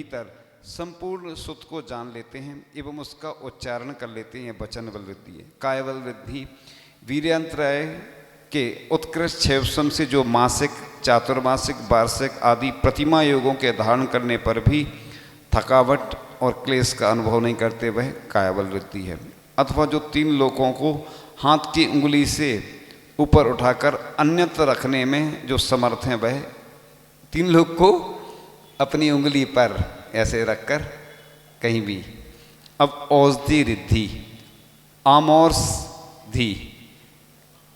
भीतर संपूर्ण सुत को जान लेते हैं एवं उसका उच्चारण कर लेते हैं। वचन बल वृद्धि है। काय बल वृद्धि वीर्यांतराय के उत्कृष्ट 6 से जो मासिक, चातुर्मासिक, वार्षिक आदि प्रतिमा योगों के धारण करने पर भी थकावट और क्लेश का अनुभव नहीं करते, वह कायबल वृद्धि है। अथवा जो 3 लोगों को हाथ की उंगली से ऊपर उठाकर अन्यत्र रखने में जो समर्थ हैं, वह 3 लोग को अपनी उंगली पर ऐसे रखकर कहीं भी। अब औषधि रिद्धि आमोर्स धी,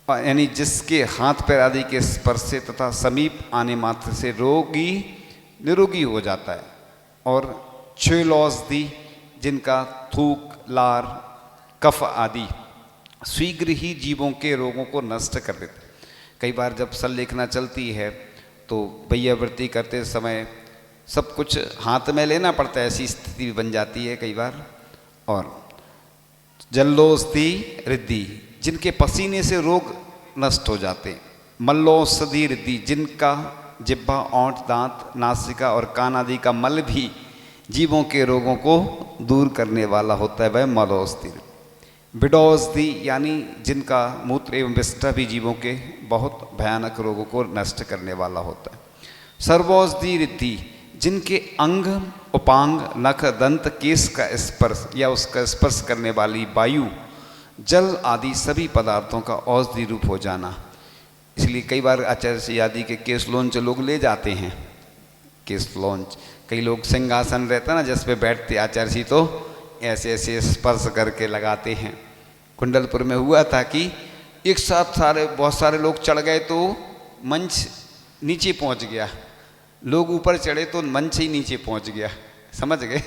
यानी जिसके हाथ पैर आदि के स्पर्श से तथा समीप आने मात्र से रोगी निरोगी हो जाता है। और छेलौषधि जिनका थूक, लार, कफ आदि शीघ्र ही जीवों के रोगों को नष्ट कर देते। कई बार जब संलेखना चलती है तो वैयावृत्ति करते समय सब कुछ हाथ में लेना पड़ता है, ऐसी स्थिति बन जाती है कई बार। और जल्लोषधि रिद्धि जिनके पसीने से रोग नष्ट हो जाते। मल्लौषधि रिद्धि जिनका जिह्वा, ओंठ, दांत, नासिका और कान आदि का मल भी जीवों के रोगों को दूर करने वाला होता है, वह मलौषधि। विडौषधि यानी जिनका मूत्र एवं विष्ठा भी जीवों के बहुत भयानक रोगों को नष्ट करने वाला होता है। सर्वौषधि रिद्धि जिनके अंग, उपांग, नख, दंत, केश का स्पर्श या उसका स्पर्श करने वाली वायु, जल आदि सभी पदार्थों का औषधि रूप हो जाना। इसलिए कई बार आचार्य आदि के केश लौंच लोग ले जाते हैं। केश लौंच, कई लोग सिंहासन रहता ना जिस पे बैठते आचार्य तो ऐसे ऐसे स्पर्श करके लगाते हैं। कुंडलपुर में हुआ था कि एक साथ बहुत सारे लोग चढ़ गए तो मंच नीचे पहुंच गया, लोग ऊपर चढ़े तो मंच ही नीचे पहुंच गया, समझ गए।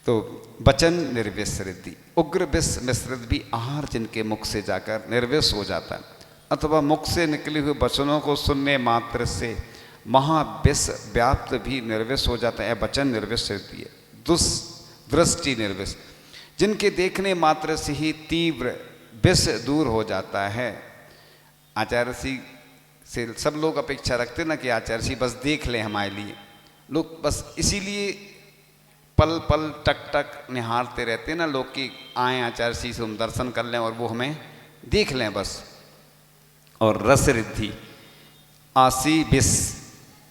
तो वचन निर्विष रिद्धि, उग्र विष मिश्रित भी आहार जिनके मुख से जाकर निर्विष हो जाता है, अथवा मुख से निकले हुए वचनों को सुनने मात्र से महाविष व्याप्त भी निर्विष हो जाता है, वचन निर्विष रिद्धि है। दृष्टि निर्विष जिनके देखने मात्र से ही तीव्र विष दूर हो जाता है। आचार्य से सब लोग अपेक्षा रखते ना कि आचार्य बस देख लें हमारे लिए, लोग बस इसीलिए पल पल टक टक निहारते रहते ना लोग कि आए आचार्य से हम दर्शन कर लें और वो हमें देख लें बस। और रस रिद्धि आसी विष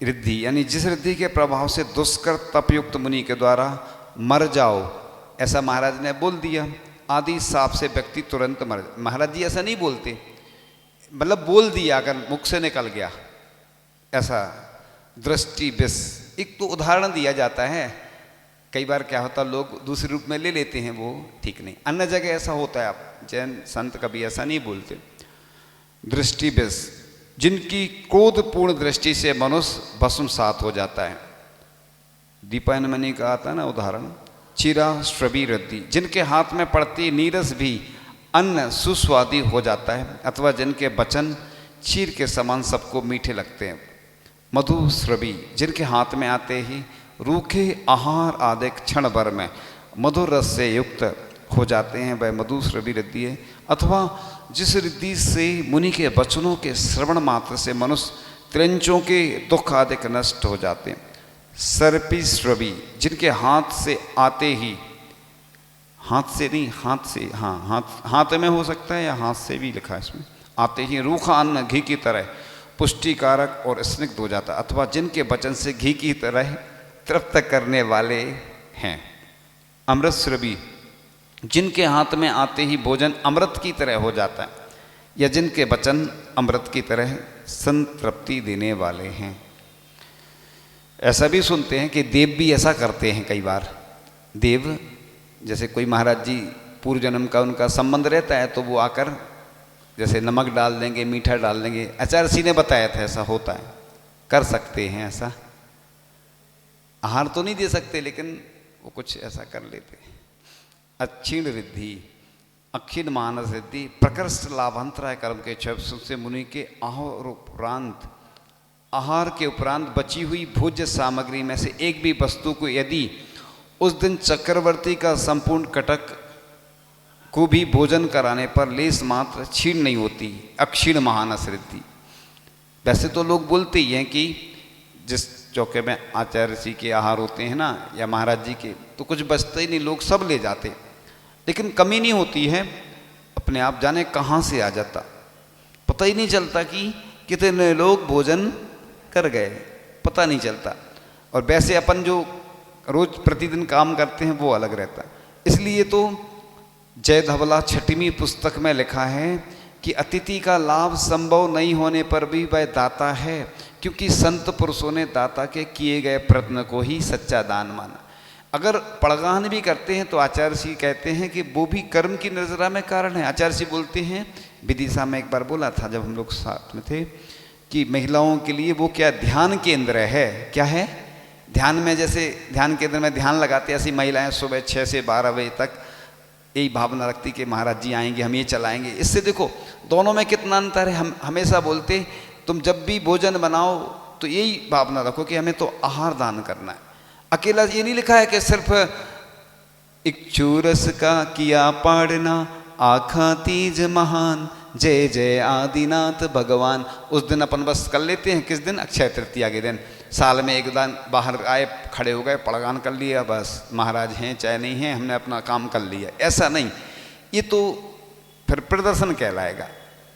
रिद्धि यानी जिस रिद्धि के प्रभाव से दुष्कर तपयुक्त मुनि के द्वारा मर जाओ, ऐसा महाराज ने बोल दिया, आदि साप से व्यक्ति तुरंत मर। महाराज जी ऐसा नहीं बोलते, मतलब बोल दिया अगर मुख से निकल गया ऐसा। दृष्टि विष एक तो उदाहरण दिया जाता है, कई बार क्या होता लोग दूसरे रूप में ले लेते हैं, वो ठीक नहीं। अन्य जगह ऐसा होता है, आप जैन संत कभी ऐसा नहीं बोलते। दृष्टि विष जिनकी क्रोधपूर्ण दृष्टि से मनुष्य भस्मसात हो जाता है। दीपायन मणि का आता है ना उदाहरण। चिरा श्रवी रिद्धि जिनके हाथ में पड़ती नीरस भी अन्न सुस्वादी हो जाता है, अथवा जिनके वचन क्षीर के समान सबको मीठे लगते हैं। मधुश्रवी जिनके हाथ में आते ही रूखे आहार आदि क्षण भर में मधुर रस से युक्त हो जाते हैं, वह मधुश्रवी रिद्धि है। अथवा जिस रिद्धि से मुनि के वचनों के श्रवण मात्र से मनुष्य त्रिंचों के दुख आदि नष्ट हो जाते हैं। सर्पी श्रवी जिनके हाथ से आते ही, हाथ से नहीं हाथ से, हाँ हाथ में हो सकता है या हाथ से भी लिखा है इसमें, आते ही रूखा अन्न घी की तरह पुष्टिकारक और स्निग्ध हो जाता, अथवा जिनके वचन से घी की तरह तृप्त करने वाले हैं। अमृत श्रवी जिनके हाथ में आते ही भोजन अमृत की तरह हो जाता है, या जिनके वचन अमृत की तरह संतृप्ति देने वाले हैं। ऐसा भी सुनते हैं कि देव भी ऐसा करते हैं कई बार। देव जैसे कोई महाराज जी पूर्व जन्म का उनका संबंध रहता है तो वो आकर जैसे नमक डाल देंगे, मीठा डाल देंगे। आचार्य जी ने बताया था ऐसा होता है, कर सकते हैं ऐसा। आहार तो नहीं दे सकते लेकिन वो कुछ ऐसा कर लेते हैं। अच्छीण रिद्धि अक्षीण मानस रिद्धि प्रकृष्ट लाभांतराय कर्म के क्षय से मुनि के आहार के उपरांत बची हुई भोज्य सामग्री में से एक भी वस्तु को यदि उस दिन चक्रवर्ती का संपूर्ण कटक को भी भोजन कराने पर लेस मात्र छीण नहीं होती, अक्षीण महानस रिद्धि। वैसे तो लोग बोलते ही हैं कि जिस चौके में आचार्य जी के आहार होते हैं ना, या महाराज जी के, तो कुछ बचता ही नहीं, लोग सब ले जाते, लेकिन कमी नहीं होती है, अपने आप जाने कहाँ से आ जाता, पता ही नहीं चलता कि कितने लोग भोजन कर गए, पता नहीं चलता। और वैसे अपन जो रोज प्रतिदिन काम करते हैं वो अलग रहता। इसलिए तो जय धवला छठवीं पुस्तक में लिखा है कि अतिथि का लाभ संभव नहीं होने पर भी वह दाता है, क्योंकि संत पुरुषों ने दाता के किए गए प्रयत्न को ही सच्चा दान माना। अगर पड़गान भी करते हैं तो आचार्य जी कहते हैं कि वो भी कर्म की नजरा में कारण है। आचार्य जी बोलते हैं, विदिशा में एक बार बोला था जब हम लोग साथ में थे, कि महिलाओं के लिए वो क्या ध्यान केंद्र है, क्या है, ध्यान में जैसे ध्यान केंद्र में ध्यान लगाते, ऐसी महिलाएं सुबह 6 से 12 बजे तक यही भावना रखती कि महाराज जी आएंगे, हम ये चलाएंगे। इससे देखो दोनों में कितना अंतर है। हम हमेशा बोलते तुम जब भी भोजन बनाओ तो यही भावना रखो कि हमें तो आहार दान करना है। अकेला ये नहीं लिखा है कि सिर्फ इक्षुरस का किया पाड़ना, आखा तीज महान, जय जय आदिनाथ भगवान। उस दिन अपन बस कर लेते हैं, किस दिन, अक्षय तृतीया के दिन, साल में एक दिन बाहर आए, खड़े हो गए, पड़गान कर लिया, बस महाराज हैं चाहे नहीं हैं, हमने अपना काम कर लिया। ऐसा नहीं, ये तो फिर प्रदर्शन कहलाएगा।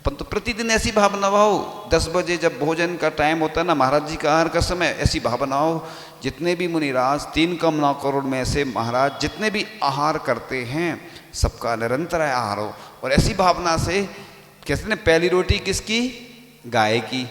अपन तो प्रतिदिन ऐसी भावना हो, 10 बजे जब भोजन का टाइम होता है ना, महाराज जी का आहार का समय, ऐसी भावना हो, जितने भी मुनिराज 3 करोड़ 9 करोड़ में से महाराज जितने भी आहार करते हैं सबका निरंतर आहार हो। और ऐसी भावना से कहते हैं पहली रोटी किसकी, गाय की।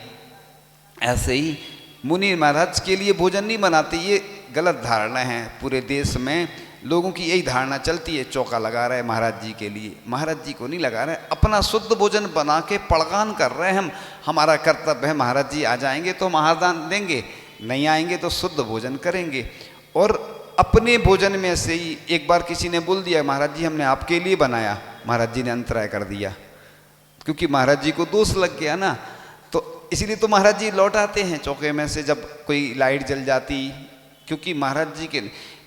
ऐसे ही मुनि महाराज के लिए भोजन नहीं बनाते, ये गलत धारणा है। पूरे देश में लोगों की यही धारणा चलती है, चौका लगा रहे महाराज जी के लिए, महाराज जी को नहीं लगा रहे, अपना शुद्ध भोजन बना के पड़गान कर रहे हैं हम। हमारा कर्तव्य है, महाराज जी आ जाएंगे तो हम आहार दान देंगे, नहीं आएंगे तो शुद्ध भोजन करेंगे। और अपने भोजन में से ही एक बार किसी ने बोल दिया, महाराज जी हमने आपके लिए बनाया, महाराज जी ने अंतराय कर दिया, क्योंकि महाराज जी को दोष लग गया ना। तो इसीलिए तो महाराज जी लौट आते हैं चौके में से जब कोई लाइट जल जाती, क्योंकि महाराज जी के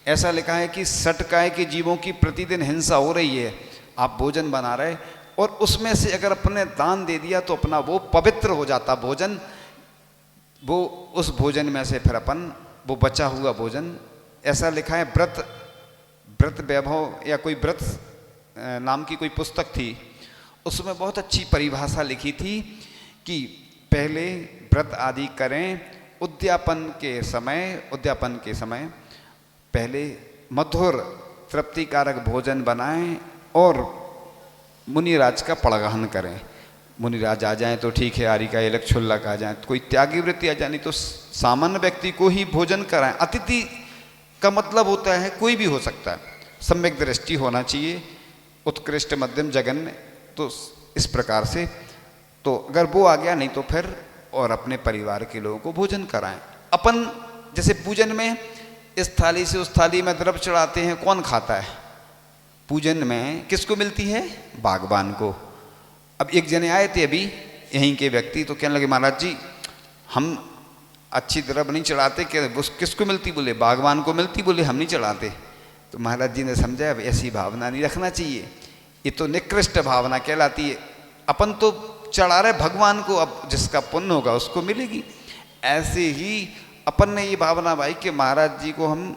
ऐसा लिखा है कि सटकाय के जीवों की प्रतिदिन हिंसा हो रही है, आप भोजन बना रहे और उसमें से अगर अपने दान दे दिया तो अपना वो पवित्र हो जाता भोजन, वो उस भोजन में से फिर अपन वो बचा हुआ भोजन, ऐसा लिखा है व्रत वैभव या कोई व्रत नाम की कोई पुस्तक थी, उसमें बहुत अच्छी परिभाषा लिखी थी कि पहले व्रत आदि करें, उद्यापन के समय पहले मधुर तृप्तिकारक भोजन बनाएं और मुनिराज का पड़गान करें। मुनिराज आ जाएं तो ठीक है, आरी का एलक छुल्लक आ जाए, कोई त्यागी वृत्ति आ जाए, तो सामान्य व्यक्ति को ही भोजन कराएं। अतिथि का मतलब होता है कोई भी हो सकता है, सम्यक दृष्टि होना चाहिए, उत्कृष्ट मध्यम जघन्य, तो इस प्रकार से। तो अगर वो आ गया नहीं तो फिर और अपने परिवार के लोगों को भोजन कराएं। अपन जैसे पूजन में इस थाली से उस थाली में द्रव्य चढ़ाते हैं, कौन खाता है? पूजन में किसको मिलती है? बागबान को। अब एक जने आए थे अभी यहीं के व्यक्ति, तो कहने लगे महाराज जी हम अच्छी द्रव्य नहीं चढ़ाते, किसको मिलती? बोले बागबान को मिलती, बोले हम नहीं चढ़ाते। तो महाराज जी ने समझा अब ऐसी भावना नहीं रखना चाहिए, ये तो निकृष्ट भावना कहलाती है। अपन तो चढ़ा रहे भगवान को, अब जिसका पुण्य होगा उसको मिलेगी। ऐसे ही अपन ने ये भावना भाई कि महाराज जी को हम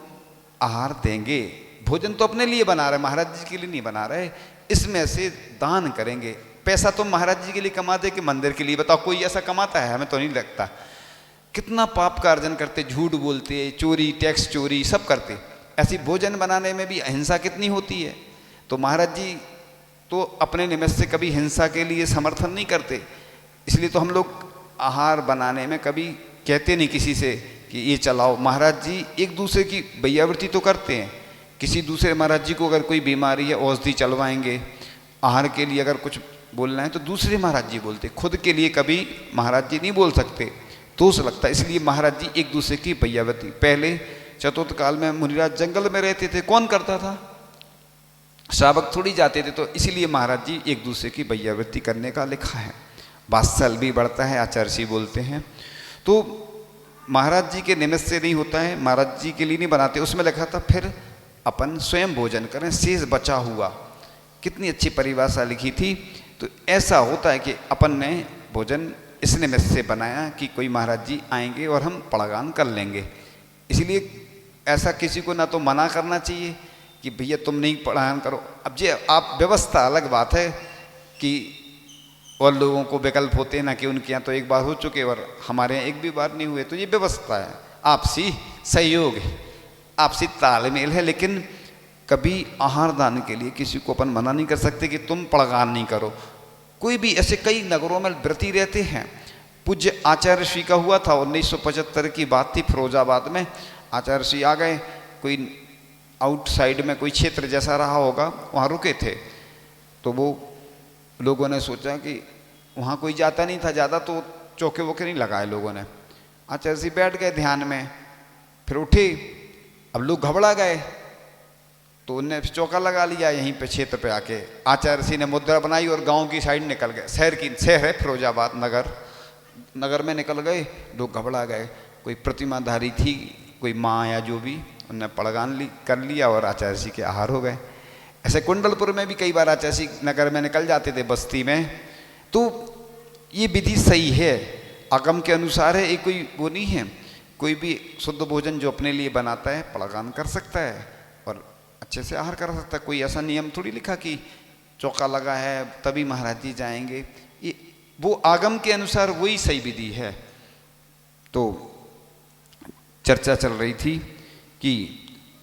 आहार देंगे, भोजन तो अपने लिए बना रहे, महाराज जी के लिए नहीं बना रहे, इसमें से दान करेंगे। पैसा तुम महाराज जी के लिए कमाते कि मंदिर के लिए? बताओ, कोई ऐसा कमाता है? हमें तो नहीं लगता। कितना पाप का अर्जन करते, झूठ बोलते, चोरी, टैक्स चोरी सब करते। ऐसी भोजन बनाने में भी अहिंसा कितनी होती है। तो महाराज जी तो अपने निमित्त से कभी हिंसा के लिए समर्थन नहीं करते, इसलिए तो हम लोग आहार बनाने में कभी कहते नहीं किसी से कि ये चलाओ। महाराज जी एक दूसरे की भैयावृत्ति तो करते हैं, किसी दूसरे महाराज जी को अगर कोई बीमारी है औषधि चलवाएंगे, आहार के लिए अगर कुछ बोलना है तो दूसरे महाराज जी बोलते, खुद के लिए कभी महाराज जी नहीं बोल सकते, दोष लगता है। इसलिए महाराज जी एक दूसरे की भैयावृत्ति। पहले चतुर्थ काल में मुनिराज जंगल में रहते थे, कौन करता था? श्रावक थोड़ी जाते थे, तो इसीलिए महाराज जी एक दूसरे की भैयावृत्ति करने का लिखा है। वात्सल भी बढ़ता है, आचार्य जी बोलते हैं। तो महाराज जी के निमित्त से नहीं होता है, महाराज जी के लिए नहीं बनाते। उसमें लिखा था फिर अपन स्वयं भोजन करें, शेष बचा हुआ। कितनी अच्छी परिभाषा लिखी थी। तो ऐसा होता है कि अपन ने भोजन इसने मुझसे बनाया कि कोई महाराज जी आएंगे और हम पड़गान कर लेंगे। इसलिए ऐसा किसी को ना तो मना करना चाहिए कि भैया तुम नहीं पड़गान करो। अब ये आप व्यवस्था अलग बात है कि और लोगों को विकल्प होते हैं ना कि उनके यहाँ तो एक बार हो चुके और हमारे यहाँ एक भी बार नहीं हुए, तो ये व्यवस्था है, आपसी सहयोग है, आपसी तालमेल है। लेकिन कभी आहार दान के लिए किसी को अपन मना नहीं कर सकते कि तुम पड़गान नहीं करो। कोई भी ऐसे कई नगरों में व्रती रहते हैं। पूज्य आचार्य श्री का हुआ था 1975 की बात थी, फिरोजाबाद में आचार्य श्री आ गए, कोई आउटसाइड में कोई क्षेत्र जैसा रहा होगा, वहाँ रुके थे। तो वो लोगों ने सोचा कि वहाँ कोई जाता नहीं था ज़्यादा, तो चौके वोके नहीं लगाए लोगों ने। आचार्य जी बैठ गए ध्यान में, फिर उठे। अब लोग घबरा गए तो उनने चौका लगा लिया यहीं पे क्षेत्र पे आके। आचार्य जी ने मुद्रा बनाई और गांव की साइड निकल गए। शहर है फिरोजाबाद, नगर में निकल गए। लोग घबरा गए। कोई प्रतिमाधारी थी, कोई माँ या जो भी, उनने पड़गान कर लिया और आचार्य जी के आहार हो गए। ऐसे कुंडलपुर में भी कई बार आचार्य जी नगर में निकल जाते थे, बस्ती में। तो ये विधि सही है, आगम के अनुसार है, ये कोई वो नहीं है। कोई भी शुद्ध भोजन जो अपने लिए बनाता है पड़गान कर सकता है और अच्छे से आहार कर सकता है। कोई ऐसा नियम थोड़ी लिखा कि चौका लगा है तभी महाराज जी जाएंगे, ये वो आगम के अनुसार वही सही विधि है। तो चर्चा चल रही थी कि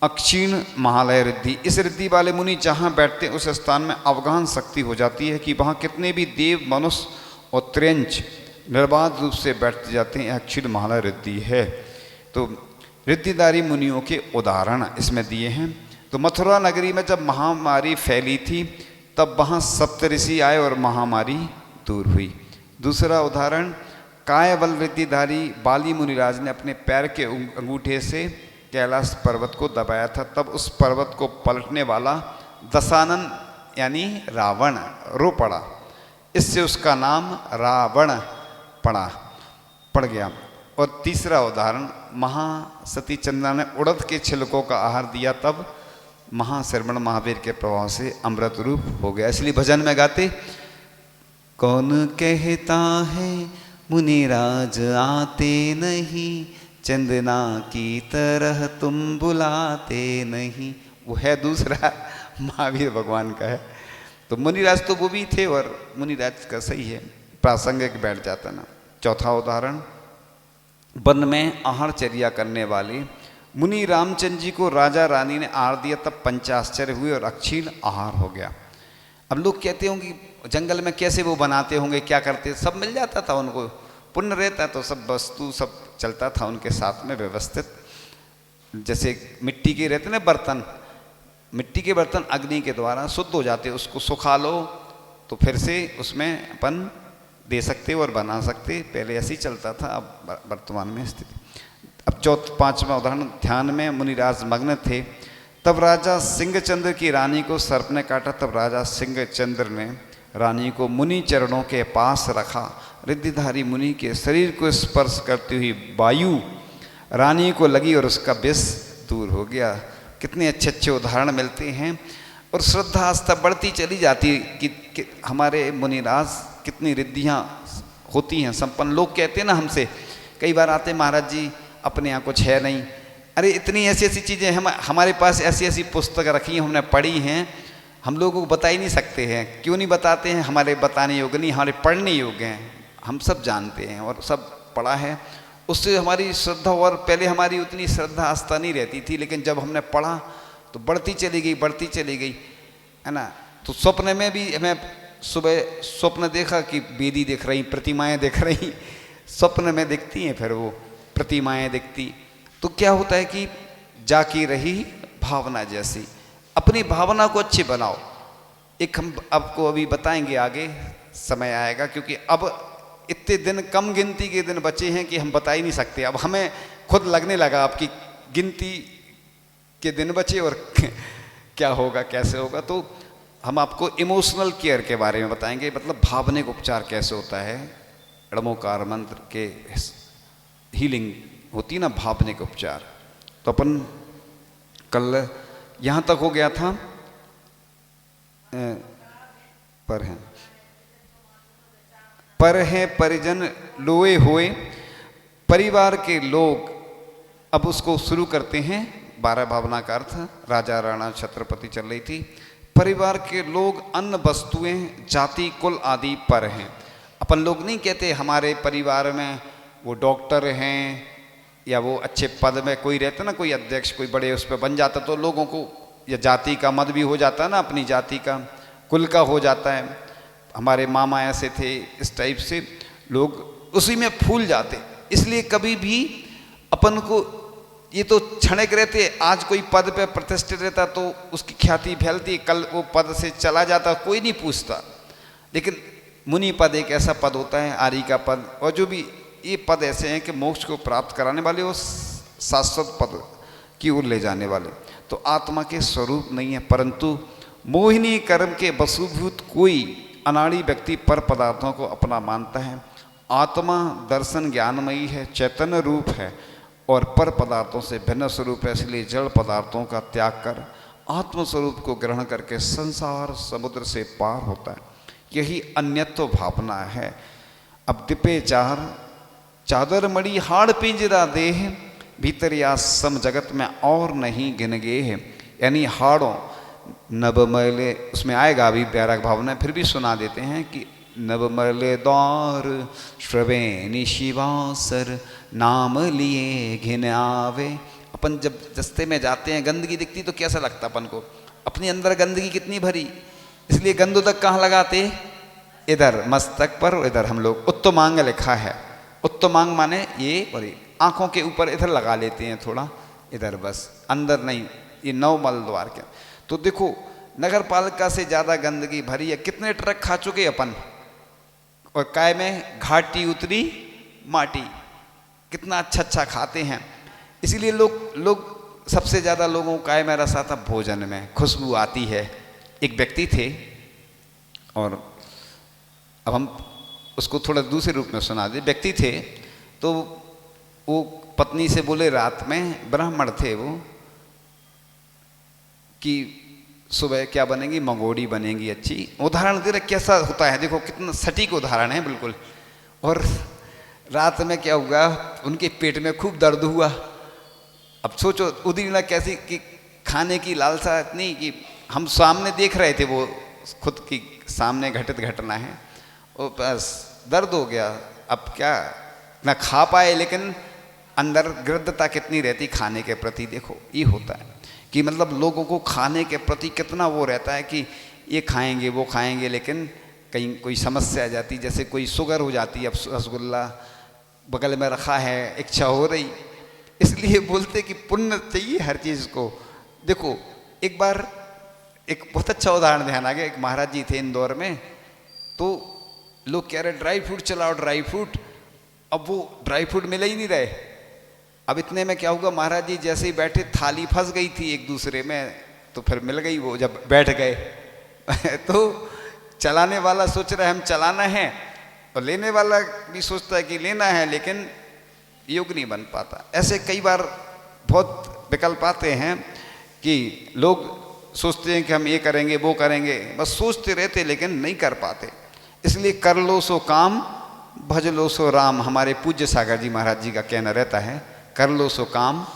अक्षीण महालय रिद्धि, इस रिद्धि वाले मुनि जहाँ बैठते हैं उस स्थान में अवगाहन शक्ति हो जाती है कि वहाँ कितने भी देव, मनुष्य और त्र्यंच निर्बाध रूप से बैठ जाते हैं। अक्षीण महालय रिद्धि है। तो रिद्धिधारी मुनियों के उदाहरण इसमें दिए हैं। तो मथुरा नगरी में जब महामारी फैली थी तब वहाँ सप्तऋषि आए और महामारी दूर हुई। दूसरा उदाहरण, कायवल रिद्धिधारी बाली मुनिराज ने अपने पैर के अंगूठे से कैलाश पर्वत को दबाया था, तब उस पर्वत को पलटने वाला दशानन यानी रावण रो पड़ा। इससे उसका नाम रावण पड़ गया। और तीसरा उदाहरण, महासती चंद्रा ने उड़द के छिलकों का आहार दिया, तब महाश्रवण महावीर के प्रभाव से अमृत रूप हो गया। इसलिए भजन में गाते, कौन कहता है मुनिराज आते नहीं, चंदना की तरह तुम बुलाते नहीं। वो है दूसरा महावीर भगवान का है। तो मुनिराज तो वो भी थे और मुनिराज का सही है, प्रासंगिक बैठ जाता ना। चौथा उदाहरण, वन में आहारचर्या करने वाले मुनि रामचंद्र जी को राजा रानी ने आहार दिया, तब पंचाश्चर्य हुए और अक्षीण आहार हो गया। अब लोग कहते होंगे जंगल में कैसे वो बनाते होंगे, क्या करते, सब मिल जाता था उनको, पुण्य रहता तो सब वस्तु सब चलता था उनके साथ में व्यवस्थित। जैसे मिट्टी के रहते ना बर्तन, मिट्टी के बर्तन अग्नि के द्वारा शुद्ध हो जाते, उसको सुखा लो तो फिर से उसमें अपन दे सकते और बना सकते। पहले ऐसे ही चलता था, अब वर्तमान में स्थिति। अब पांचवा उदाहरण, ध्यान में मुनिराज मग्न थे, तब राजा सिंहचंद्र की रानी को सर्प ने काटा, तब राजा सिंहचंद्र ने रानी को मुनि चरणों के पास रखा। रिद्धिधारी मुनि के शरीर को स्पर्श करती हुई वायु रानी को लगी और उसका विष दूर हो गया। कितने अच्छे अच्छे उदाहरण मिलते हैं और श्रद्धा आस्था बढ़ती चली जाती है कि हमारे मुनिराज कितनी रिद्धियाँ होती हैं संपन्न। लोग कहते हैं ना हमसे, कई बार आते, महाराज जी अपने यहाँ कुछ है नहीं। अरे इतनी ऐसी ऐसी चीज़ें हमारे पास ऐसी ऐसी पुस्तक रखी हैं, हमने पढ़ी हैं, हम लोगों को बता ही नहीं सकते हैं। क्यों नहीं बताते हैं? हमारे बताने योग्य नहीं, हमारे पढ़ने योग्य हैं। हम सब जानते हैं और सब पढ़ा है, उससे हमारी श्रद्धा, और पहले हमारी उतनी श्रद्धा आस्था नहीं रहती थी, लेकिन जब हमने पढ़ा तो बढ़ती चली गई, है ना। तो स्वप्न में भी हमें सुबह स्वप्न देखा कि वेदी दिख रही, प्रतिमाएँ दिख रही, स्वप्न में दिखती हैं, फिर वो प्रतिमाएँ दिखती। तो क्या होता है कि जाकी रही भावना जैसी, अपनी भावना को अच्छी बनाओ। एक हम आपको अभी बताएंगे, आगे समय आएगा, क्योंकि अब इतने दिन, कम गिनती के दिन बचे हैं कि हम बता ही नहीं सकते। अब हमें खुद लगने लगा आपकी गिनती के दिन बचे और क्या होगा, कैसे होगा। तो हम आपको इमोशनल केयर के बारे में बताएंगे, मतलब भावनिक उपचार कैसे होता है। ऋमोकार मंत्र के हीलिंग होती ना, भावनिक उपचार। तो अपन कल यहाँ तक हो गया था, पर हैं परिजन लोए हुए, परिवार के लोग। अब उसको शुरू करते हैं, 12 भावना का अर्थ, राजा राणा छत्रपति चल रही थी। परिवार के लोग, अन्न वस्तुएं, जाति कुल आदि पर हैं। अपन लोग नहीं कहते हमारे परिवार में वो डॉक्टर हैं या वो अच्छे पद में कोई रहता ना, कोई अध्यक्ष कोई बड़े उस पर बन जाता, तो लोगों को या जाति का मत भी हो जाता है ना, अपनी जाति का कुल का हो जाता है। हमारे मामा ऐसे थे, इस टाइप से लोग उसी में फूल जाते। इसलिए कभी भी अपन को ये तो क्षणिक रहते, आज कोई पद पे प्रतिष्ठित रहता तो उसकी ख्याति फैलती, कल वो पद से चला जाता, कोई नहीं पूछता। लेकिन मुनि पद एक ऐसा पद होता है, आर्य का पद, और जो भी ये पद ऐसे हैं कि मोक्ष को प्राप्त कराने वाले और शाश्वत पद की ओर ले जाने वाले। तो आत्मा के स्वरूप नहीं है, परंतु मोहिनी कर्म के वसूभूत कोई अनाड़ी व्यक्ति पर पदार्थों को अपना मानता है। आत्मा दर्शन ज्ञानमयी है, चैतन्य रूप है और पर पदार्थों से भिन्न स्वरूप है। इसलिए जड़ पदार्थों का त्याग कर आत्म स्वरूप को ग्रहण करके संसार समुद्र से पार होता है। यही अन्यत्व भावना है। अब दिपे चार चादर मड़ी हाड़ पिंजरा देह, भीतर या सम जगत में और नहीं गिन गे है। यानी हाड़ों नवमैले, उसमें आएगा अभी प्यारा भावना, फिर भी सुना देते हैं कि नवमैले द्वार श्रवेणी शिवासर, नाम लिए घिन आवे। अपन जब रस्ते में जाते हैं, गंदगी दिखती तो कैसा लगता अपन को, अपने अंदर गंदगी कितनी भरी। इसलिए गंदोदक कहाँ लगाते, इधर मस्तक पर, और इधर हम लोग उत्तमांग लिखा है, उत्तमांग माने ये, और आंखों के ऊपर इधर लगा लेते हैं थोड़ा, इधर बस, अंदर नहीं। ये 9 मल द्वार के। तो देखो नगर पालिका से ज़्यादा गंदगी भरी है। कितने ट्रक खा चुके अपन, और काय में घाटी उतरी माटी, कितना अच्छा अच्छा खाते हैं। इसीलिए लोग सबसे ज़्यादा लोगों को काय में रस आता, भोजन में खुशबू आती है। एक व्यक्ति थे, और अब हम उसको थोड़ा दूसरे रूप में सुना दे। व्यक्ति थे तो वो पत्नी से बोले, रात में ब्राह्मण थे वो, कि सुबह क्या बनेगी, मंगोड़ी बनेगी अच्छी। उदाहरण दे रहे कैसा होता है, देखो कितना सटीक उदाहरण है बिल्कुल। और रात में क्या हुआ, उनके पेट में खूब दर्द हुआ। अब सोचो उदिना कैसी कि खाने की लालसा इतनी कि हम सामने देख रहे थे, वो खुद की सामने घटित घटना है, और बस दर्द हो गया। अब क्या, ना खा पाए, लेकिन अंदर गृद्धता कितनी रहती खाने के प्रति। देखो ये होता है कि मतलब लोगों को खाने के प्रति कितना वो रहता है कि ये खाएंगे वो खाएंगे, लेकिन कहीं कोई समस्या आ जाती, जैसे कोई शुगर हो जाती है, अब रसगुल्ला बगल में रखा है, इच्छा हो रही। इसलिए बोलते कि पुण्य चाहिए हर चीज़ को। देखो एक बार एक बहुत अच्छा उदाहरण ध्यान आ गया। एक महाराज जी थे इंदौर में, तो लोग कह रहे ड्राई फ्रूट चलाओ ड्राई फ्रूट। अब वो ड्राई फ्रूट मिले ही नहीं रहे। अब इतने में क्या हुआ, महाराज जी जैसे ही बैठे, थाली फंस गई थी एक दूसरे में, तो फिर मिल गई वो जब बैठ गए। तो चलाने वाला सोच रहा है हम चलाना है, और लेने वाला भी सोचता है कि लेना है, लेकिन योग नहीं बन पाता। ऐसे कई बार बहुत विकल्प आते हैं कि लोग सोचते हैं कि हम ये करेंगे वो करेंगे, बस सोचते रहते लेकिन नहीं कर पाते। इसलिए कर लो सो काम, भज लो सो राम। हमारे पूज्य सागर जी महाराज जी का कहना रहता है, कर लो सो काम,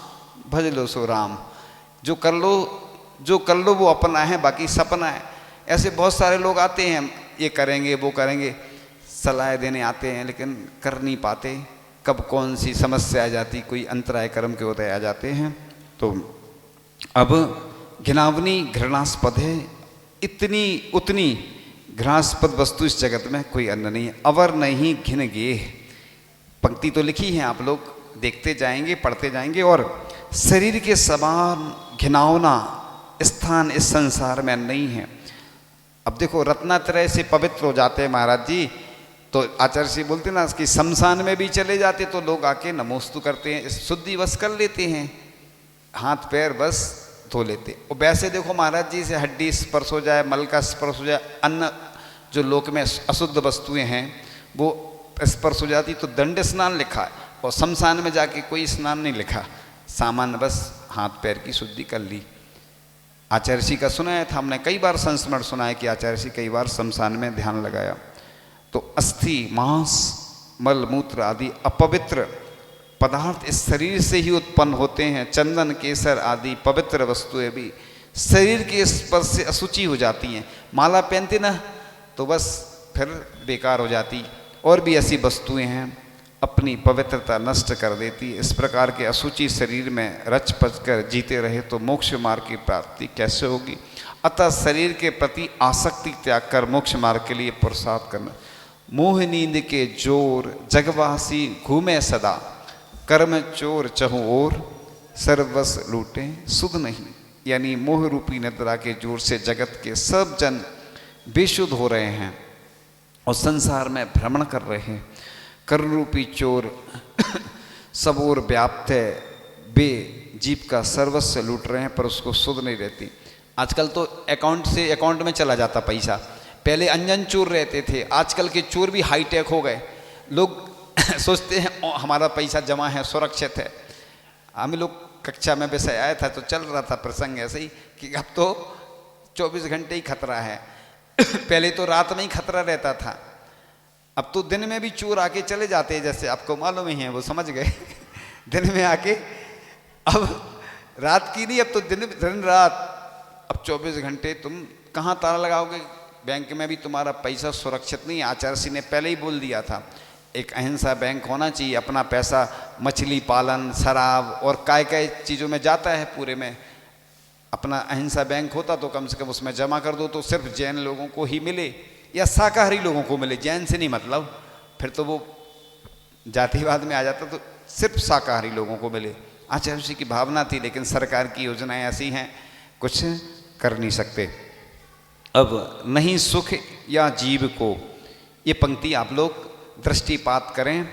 भज लो सो राम। जो कर लो वो अपना है, बाकी सपना है। ऐसे बहुत सारे लोग आते हैं, ये करेंगे वो करेंगे, सलाह देने आते हैं, लेकिन कर नहीं पाते। कब कौन सी समस्या आ जाती, कोई अंतराय कर्म के होते आ जाते हैं। तो अब घिनावनी घृणास्पद है, इतनी उतनी घृणास्पद वस्तु इस जगत में कोई अन्य नहीं है। अवर नहीं घिन गे, पंक्ति तो लिखी है, आप लोग देखते जाएंगे पढ़ते जाएंगे। और शरीर के समान घिनौना स्थान इस संसार में नहीं है। अब देखो रत्नात्रय से पवित्र हो जाते हैं महाराज जी, तो आचार्य जी बोलते ना कि शमशान में भी चले जाते तो लोग आके नमोस्तु करते हैं, शुद्धि बस कर लेते हैं, हाथ पैर बस धो लेते। और वैसे देखो महाराज जी से हड्डी स्पर्श हो जाए, मल का स्पर्श हो जाए, अन्न जो लोक में अशुद्ध वस्तुएं हैं वो स्पर्श हो जाती, तो दंड स्नान लिखा है, और शमशान में जाके कोई स्नान नहीं लिखा, सामान्य बस हाथ पैर की शुद्धि कर ली। आचार्य जी का सुनाया था हमने, कई बार संस्मरण सुना है कि आचार्य जी कई बार शमशान में ध्यान लगाया। तो अस्थि, मांस, मल मूत्र आदि अपवित्र पदार्थ इस शरीर से ही उत्पन्न होते हैं। चंदन, केसर आदि पवित्र वस्तुएं भी शरीर के स्पर्श से अशुचि हो जाती हैं। माला पहनते ना तो बस फिर बेकार हो जाती। और भी ऐसी वस्तुएं हैं अपनी पवित्रता नष्ट कर देती। इस प्रकार के अशुचि शरीर में रच पच कर जीते रहे तो मोक्ष मार्ग की प्राप्ति कैसे होगी। अतः शरीर के प्रति आसक्ति त्याग कर मोक्ष मार्ग के लिए पुरुषार्थ करना। मोह नींद के जोर जगवासी घूमे सदा, कर्म चोर चहु ओर सर्वस लूटे सुध नहीं। यानी मोह रूपी निद्रा के जोर से जगत के सब जन बेशुद्ध हो रहे हैं और संसार में भ्रमण कर रहे हैं। कर्म रूपी चोर सब ओर व्याप्त है, बे जीव का सर्वस्व लूट रहे हैं पर उसको सुध नहीं रहती। आजकल तो अकाउंट से अकाउंट में चला जाता पैसा। पहले अनजान चोर रहते थे, आजकल के चोर भी हाईटेक हो गए। लोग सोचते हैं हमारा पैसा जमा है, सुरक्षित है। हम लोग कक्षा में विषय आया था तो चल रहा था प्रसंग ऐसे ही कि अब तो 24 घंटे ही खतरा है। पहले तो रात में ही खतरा रहता था, अब तो दिन में भी चोर आके चले जाते हैं। जैसे आपको मालूम ही है, वो समझ गए दिन में आके, अब रात की नहीं, अब तो दिन रात। अब 24 घंटे तुम कहाँ ताला लगाओगे। बैंक में भी तुम्हारा पैसा सुरक्षित नहीं। आचार्य सिंह ने पहले ही बोल दिया था एक अहिंसा बैंक होना चाहिए। अपना पैसा मछली पालन, शराब और काय चीज़ों में जाता है पूरे में। अपना अहिंसा बैंक होता तो कम से कम उसमें जमा कर दो तो सिर्फ जैन लोगों को ही मिले या शाकाहारी लोगों को मिले। जैन से नहीं मतलब, फिर तो वो जातिवाद में आ जाता, तो सिर्फ शाकाहारी लोगों को मिले। आचार्य जी की भावना थी, लेकिन सरकार की योजनाएं ऐसी हैं कुछ कर नहीं सकते। अब नहीं सुख या जीव को, ये पंक्ति आप लोग दृष्टिपात करें।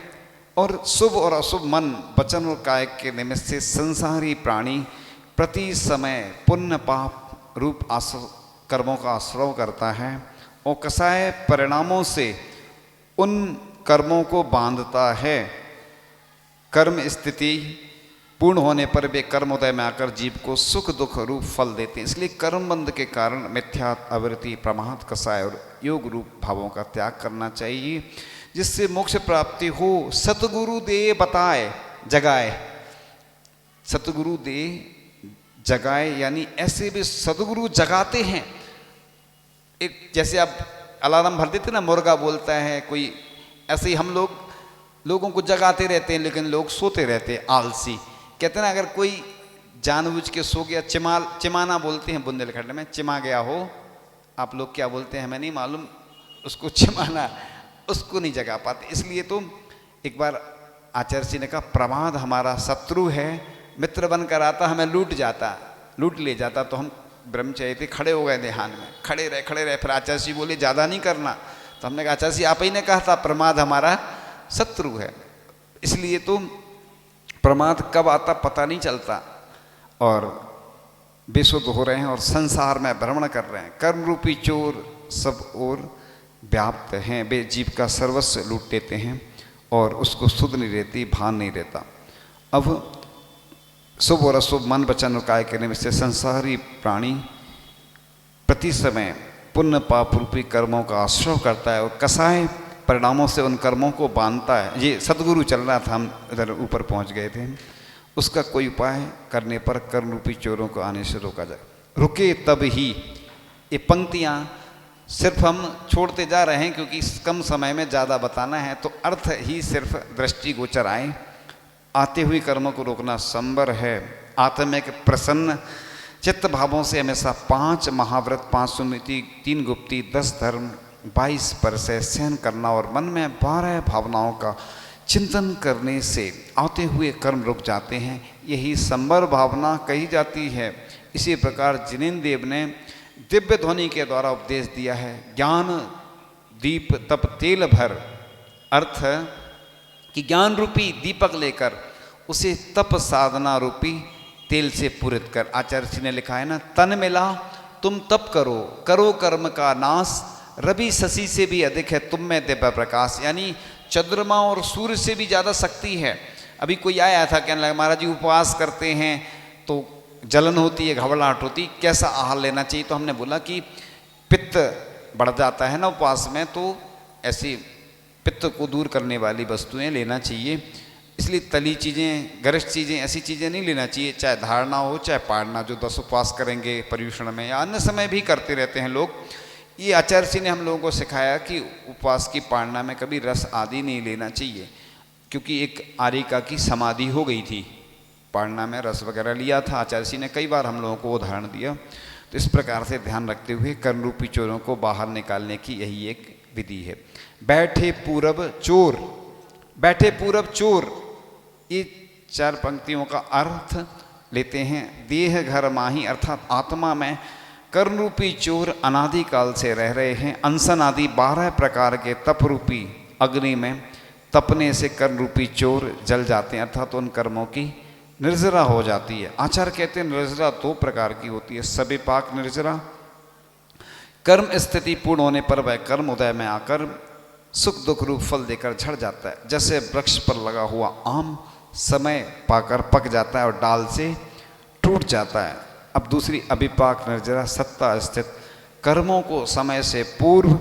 और शुभ और अशुभ मन, वचन और काय के निमित्त से संसारी प्राणी प्रति समय पुण्य पाप रूप कर्मों का आश्रव करता है और कसाय परिणामों से उन कर्मों को बांधता है। कर्म स्थिति पूर्ण होने पर वे कर्मोदय में आकर जीव को सुख दुख रूप फल देते हैं। इसलिए कर्मबंध के कारण मिथ्या, आवृत्ति, प्रमाद, कसाय और योग रूप भावों का त्याग करना चाहिए, जिससे मोक्ष प्राप्ति हो। सतगुरु दे बताए जगाए, सतगुरु दे जगाए यानी ऐसे भी सदगुरु जगाते हैं। एक जैसे आप अलार्म भर देते ना, मुर्गा बोलता है कोई, ऐसे ही हम लोगों को जगाते रहते हैं, लेकिन लोग सोते रहते हैं, आलसी। कहते हैं ना, अगर कोई जानबूझ के सो गया, चिमाना बोलते हैं बुंदेलखंड में, चिमा गया हो। आप लोग क्या बोलते हैं हमें नहीं मालूम, उसको चिमाना, उसको नहीं जगा पाते। इसलिए तो एक बार आचार्य जी ने कहा, प्रमाद हमारा शत्रु है, मित्र बनकर आता हमें लूट ले जाता। तो हम ब्रह्मचर्य थे, खड़े हो गए ध्यान में, खड़े रहे। फिर आचार्य जी बोले ज़्यादा नहीं करना। तो हमने कहा आचार्य जी आप ही ने कहा था प्रमाद हमारा शत्रु है। इसलिए तो प्रमाद कब आता पता नहीं चलता, और बेसुध हो रहे हैं और संसार में भ्रमण कर रहे हैं। कर्म रूपी चोर सब ओर व्याप्त हैं, वे जीव का सर्वस्व लूट लेते हैं और उसको सुध नहीं रहती, भान नहीं रहता। अब शुभ और अशुभ मन वचन और काय करने में से संसारी प्राणी प्रति समय पुण्य पाप रूपी कर्मों का आश्रय करता है और कसाय परिणामों से उन कर्मों को बांधता है। ये सदगुरु चल रहा था, हम इधर ऊपर पहुंच गए थे। उसका कोई उपाय करने पर कर्म रूपी चोरों को आने से रोका जाए। रुके तब ही, ये पंक्तियाँ सिर्फ हम छोड़ते जा रहे हैं क्योंकि कम समय में ज़्यादा बताना है, तो अर्थ ही सिर्फ दृष्टिगोचर आए। आते हुए कर्मों को रोकना संवर है। आत्मिक प्रसन्न चित्त भावों से हमेशा 5 महाव्रत, 5 सुनीति, 3 गुप्ती, 10 धर्म, 22 परसे सहन करना और मन में 12 भावनाओं का चिंतन करने से आते हुए कर्म रुक जाते हैं। यही संवर भावना कही जाती है। इसी प्रकार जिनेन्द्र देव ने दिव्य ध्वनि के द्वारा उपदेश दिया है, ज्ञान दीप तप तेल भर, अर्थ कि ज्ञान रूपी दीपक लेकर उसे तप साधना रूपी तेल से पूरित कर। आचार्य जी ने लिखा है ना, तन मिला तुम तप करो, करो कर्म का नाश, रवि शशि से भी अधिक है तुम में दिव्य प्रकाश। यानी चंद्रमा और सूर्य से भी ज़्यादा शक्ति है। अभी कोई आया था, कहने लगा महाराज जी उपवास करते हैं तो जलन होती है, घबराहट होती, कैसा आहार लेना चाहिए। तो हमने बोला कि पित्त बढ़ जाता है ना उपवास में, तो ऐसी पित्त को दूर करने वाली वस्तुएं लेना चाहिए। इसलिए तली चीज़ें, गरिष्ठ चीज़ें, ऐसी चीज़ें नहीं लेना चाहिए, चाहे धारणा हो चाहे पाड़ना, जो 10 उपवास करेंगे पर्युषण में या अन्य समय भी करते रहते हैं लोग। ये आचार्य जी ने हम लोगों को सिखाया कि उपवास की पाड़ना में कभी रस आदि नहीं लेना चाहिए, क्योंकि एक आरिका की समाधि हो गई थी, पाड़ना में रस वगैरह लिया था। आचार्य जी ने कई बार हम लोगों को उदाहरण दिया। तो इस प्रकार से ध्यान रखते हुए कर्ण रूपी चोरों को बाहर निकालने की यही एक विधि है। बैठे पूरब चोर, बैठे पूरब चोर, ये 4 पंक्तियों का अर्थ लेते हैं। देह घर माही अर्थात आत्मा में कर्ण रूपी चोर अनादिकाल से रह रहे हैं। अनशन आदि 12 प्रकार के तप रूपी अग्नि में तपने से कर्ण रूपी चोर जल जाते हैं, अर्थात तो उन कर्मों की निर्जरा हो जाती है। आचार्य कहते हैं निर्जरा 2 प्रकार की होती है। सविपाक निर्जरा, कर्म स्थिति पूर्ण होने पर वह कर्म उदय में आकर सुख दुख रूप फल देकर झड़ जाता है। जैसे वृक्ष पर लगा हुआ आम समय पाकर पक जाता है और डाल से टूट जाता है। अब दूसरी अभिपाक निर्जरा, सत्ता स्थित, कर्मों को समय से पूर्व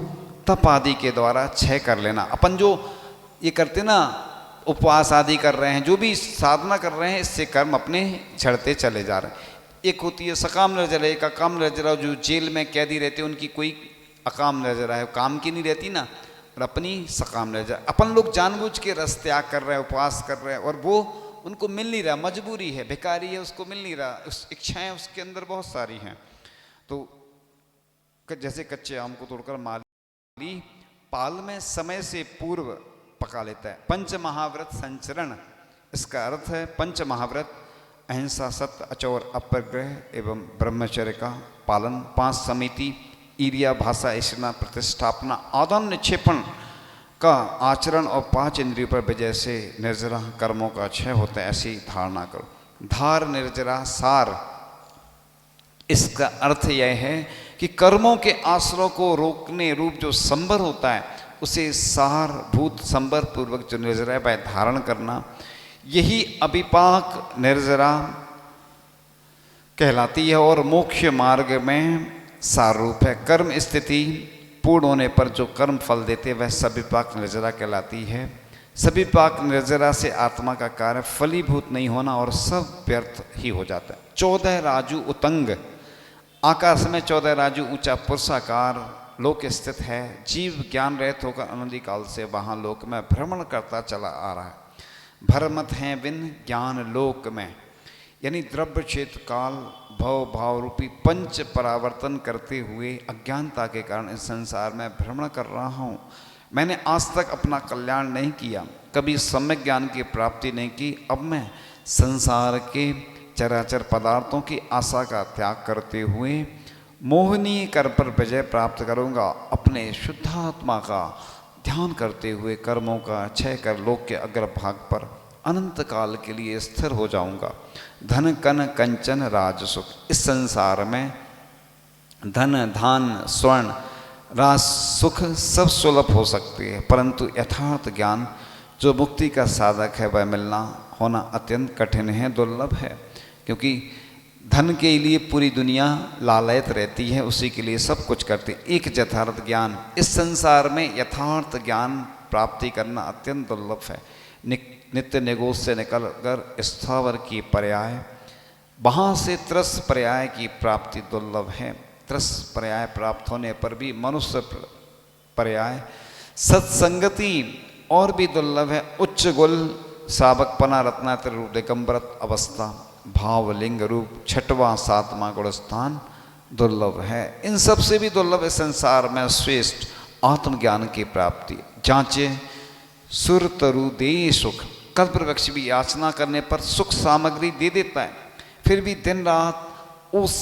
तप आदि के द्वारा क्षय कर लेना। अपन जो ये करते ना, उपवास आदि कर रहे हैं, जो भी साधना कर रहे हैं, इससे कर्म अपने झड़ते चले जा रहे हैं। एक होती है सकाम निर्जरा, एक अकाम निर्जरा। जो जेल में कैदी रहते हैं उनकी कोई अकाम निर्जरा है, काम की नहीं रहती ना, और अपनी सकाम निर्जरा। अपन लोग जानबूझ के रस त्याग कर रहे हैं, उपवास कर रहे हैं, और वो उनको मिल नहीं रहा, मजबूरी है, भिखारी है, उसको मिल नहीं रहा, उस इच्छाएं उसके अंदर बहुत सारी हैं। तो जैसे कच्चे आम को तोड़कर माली पाल में समय से पूर्व पका लेता है। पंच महाव्रत संचरण, इसका अर्थ है पंच महाव्रत, अहिंसा, सत्य, अचौर, अपरिग्रह एवं ब्रह्मचर्य का पालन, 5 समिति, ईर्या, भाषा, ईष्णा, प्रतिष्ठापना, आदान निक्षेपण का आचरण और 5 इंद्रियों पर विजय से निर्जरा कर्मों का क्षय होता है, ऐसी धारणा करो। धार निर्जरा सार, इसका अर्थ यह है कि कर्मों के आश्रयों को रोकने रूप जो संबर होता है, उसे सार भूत संबर पूर्वक जो निर्जरा वह धारण करना, यही अभिपाक निर्जरा कहलाती है और मोक्ष मार्ग में सार रूप है। कर्म स्थिति पूर्ण होने पर जो कर्म फल देते वह सविपाक निर्जरा कहलाती है। सविपाक निर्जरा से आत्मा का कार्य फलीभूत नहीं होना और सब व्यर्थ ही हो जाता है। 14 राजू उतंग, आकाश में 14 राजू ऊंचा पुरुषाकार लोक स्थित है। जीव ज्ञान रहित होकर अनंतिकाल से वहाँ लोक में भ्रमण करता चला आ रहा है। भरमत हैं बिन ज्ञान लोक में, यानी द्रव्य क्षेत्र काल भव भाव रूपी पंच परावर्तन करते हुए अज्ञानता के कारण इस संसार में भ्रमण कर रहा हूँ। मैंने आज तक अपना कल्याण नहीं किया, कभी सम्यक ज्ञान की प्राप्ति नहीं की। अब मैं संसार के चराचर पदार्थों की आशा का त्याग करते हुए मोहनीय कर पर विजय प्राप्त करूँगा। अपने शुद्धात्मा का ध्यान करते हुए कर्मों का क्षय कर लोक के अग्रभाग पर अनंत काल के लिए स्थिर हो जाऊंगा। धन कन कंचन राज सुख, इस संसार में धन धान स्वर्ण राज सुख सब सुलभ हो सकती है, परंतु यथार्थ ज्ञान जो मुक्ति का साधक है वह मिलना होना अत्यंत कठिन है, दुर्लभ है। क्योंकि धन के लिए पूरी दुनिया लालयत रहती है, उसी के लिए सब कुछ करती है। एक यथार्थ ज्ञान, इस संसार में यथार्थ ज्ञान प्राप्ति करना अत्यंत दुर्लभ है। नित्य निगोष से निकलकर स्थावर की पर्याय, वहाँ से त्रस पर्याय की प्राप्ति दुर्लभ है। त्रस पर्याय प्राप्त होने पर भी मनुष्य पर्याय सत्संगति और भी दुर्लभ है। उच्च गुल सावकपना रत्नात्र रूप दिगंबरत अवस्था भावलिंग रूप 6वां 7वां गुण स्थान दुर्लभ है। इन सब से भी दुर्लभ इस संसार में श्रेष्ठ आत्मज्ञान की प्राप्ति। जांचे सुर तरु दे सुख, कल्प वृक्ष भी याचना करने पर सुख सामग्री दे देता है, फिर भी दिन रात उस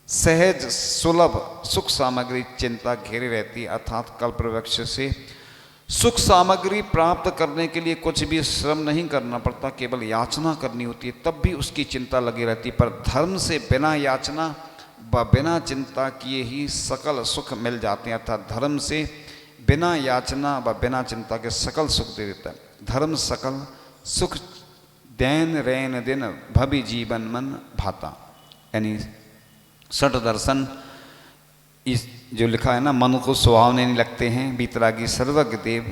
सहज सुलभ सुख सामग्री चिंता घेरे रहती है। अर्थात कल्प वृक्ष से सुख सामग्री प्राप्त करने के लिए कुछ भी श्रम नहीं करना पड़ता, केवल याचना करनी होती है, तब भी उसकी चिंता लगी रहती। पर धर्म से बिना याचना व बिना चिंता किए ही सकल सुख मिल जाते हैं। अर्थात धर्म से बिना याचना व बिना चिंता के सकल सुख दे देता है। धर्म सकल सुख दैन रैन दिन भवि जीवन मन भाता, यानी 6 दर्शन इस जो लिखा है ना, मन को सुहावने नहीं लगते हैं बीतरागी सर्वज्ञ देव,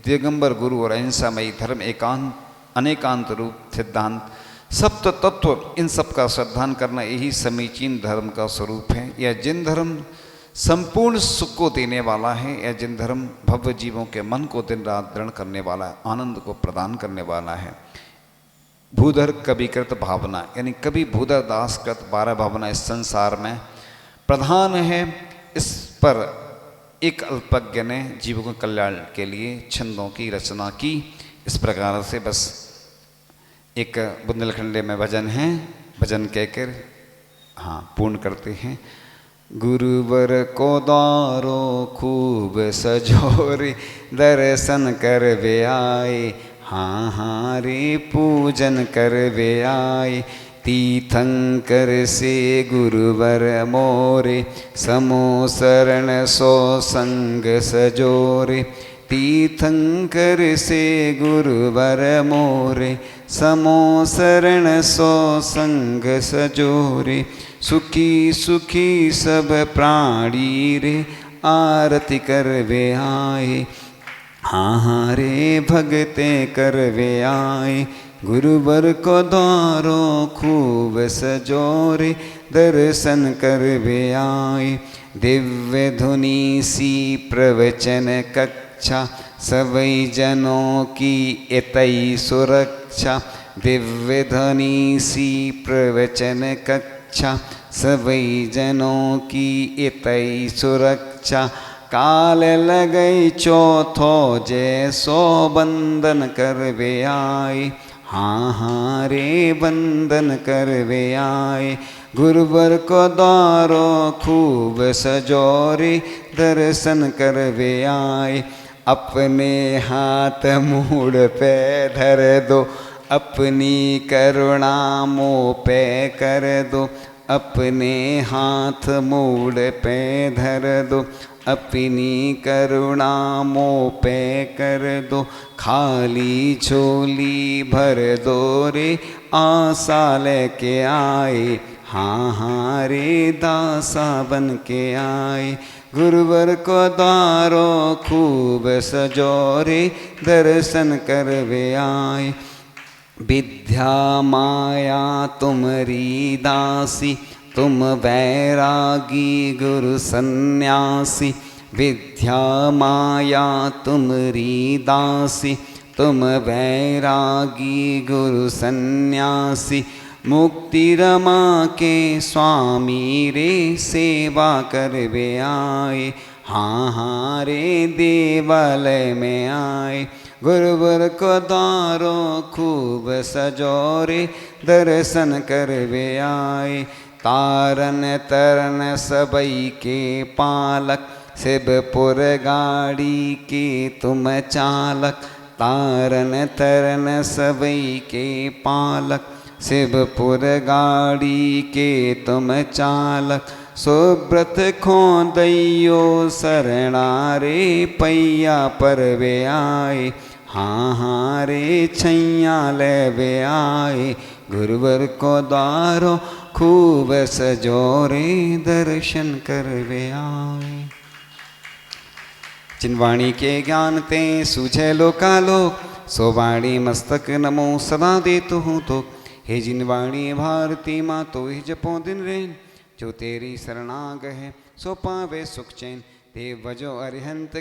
दिगंबर गुरु और अहिंसामयी धर्म एकांत अनेकांत रूप सिद्धांत सप्त तत्व, इन सब का श्रद्धान करना यही समीचीन धर्म का स्वरूप है। यह जिन धर्म संपूर्ण सुख को देने वाला है, यह जिन धर्म भव्य जीवों के मन को दिन रात दृढ़ करने वाला है, आनंद को प्रदान करने वाला है। भूधर कविकृत भावना, यानी कवि भूधर दास कृत 12 भावना इस संसार में प्रधान है। इस पर एक अल्पज्ञ ने जीवों के कल्याण के लिए छंदों की रचना की। इस प्रकार से बस एक बुंदेलखंडे में भजन है, भजन कहकर हाँ पूर्ण करते हैं। गुरुवर को द्वारो खूब सजोरे, दर्शन कर वे आए, हाँ हाँ रे पूजन कर वे आए। तीर्थंकर से गुरुवर मोरे, समो शरण सो संग सजोरे। तीर्थंकर से गुरुवर मोरे, समो शरण सो संग सजोरे। सुखी सुखी सब प्राणी रे, आरती कर वे आए, हाँ हाँ रे भगते कर वे आए। गुरुवर को द्वारो खूब सजोरे, दर्शन कर वे आए। दिव्य धुनी सी प्रवचन कक्षा, सवै जनों की एतई सुरक्षा। दिव्य ध्वनि सी प्रवचन कक्षा, सवै जनों की एतई सुरक्षा। काल लगई चौथो जैसो, बंदन कर वे आए, हाँ हाँ रे बंदन कर वे आए। गुरुवर को द्वारो खूब सजोरे, दर्शन कर वे आए। अपने हाथ मूड़ पे धर दो, अपनी करुणा मुँह पे कर दो। अपने हाथ मूड़ पे धर दो, अपनी करुणा मुँह पे कर दो। खाली झोली भर दो रे, आशा लेके आए, हाँ हाँ रे दासा बन के आए। गुरुवर को द्वारो खूब सजोरे, दर्शन कर वे आए। विद्या माया तुम्हारी दासी, तुम वैरागी गुरु सन्यासी। विद्या माया तुम्हारी दासी, तुम वैरागी गुरु सन्यासी। मुक्ति रमा के स्वामी रे, सेवा कर वे आए, हाँ हाँ रे देवालय में आए। गुरुवर को द्वारो खूब सजोरे, दर्शन कर वे आए। तारन तरन सबई के पालक, शिवपुर गाड़ी के तुम चालक। तारन तरन सबई के पालक, शिवपुर गाड़ी के तुम चालक। सुब्रत खो दैयो शरणा रे, पैया पर वे आए, हाँ हाँ रे छैया ले वे आए। गुरुवर को द्वारो खूब सजोरे, दर्शन कर वे आए। जिन वाणी के ज्ञान ते सूझे लोकालोक, सो वाणी मस्तक नमो सदा देतु हूँ तो। हे जिन वाणी भारती माँ, तो ही जपो दिन रैन। जो तेरी शरणाग है, सो पावे सुख चैन। देव बजो अरिहंत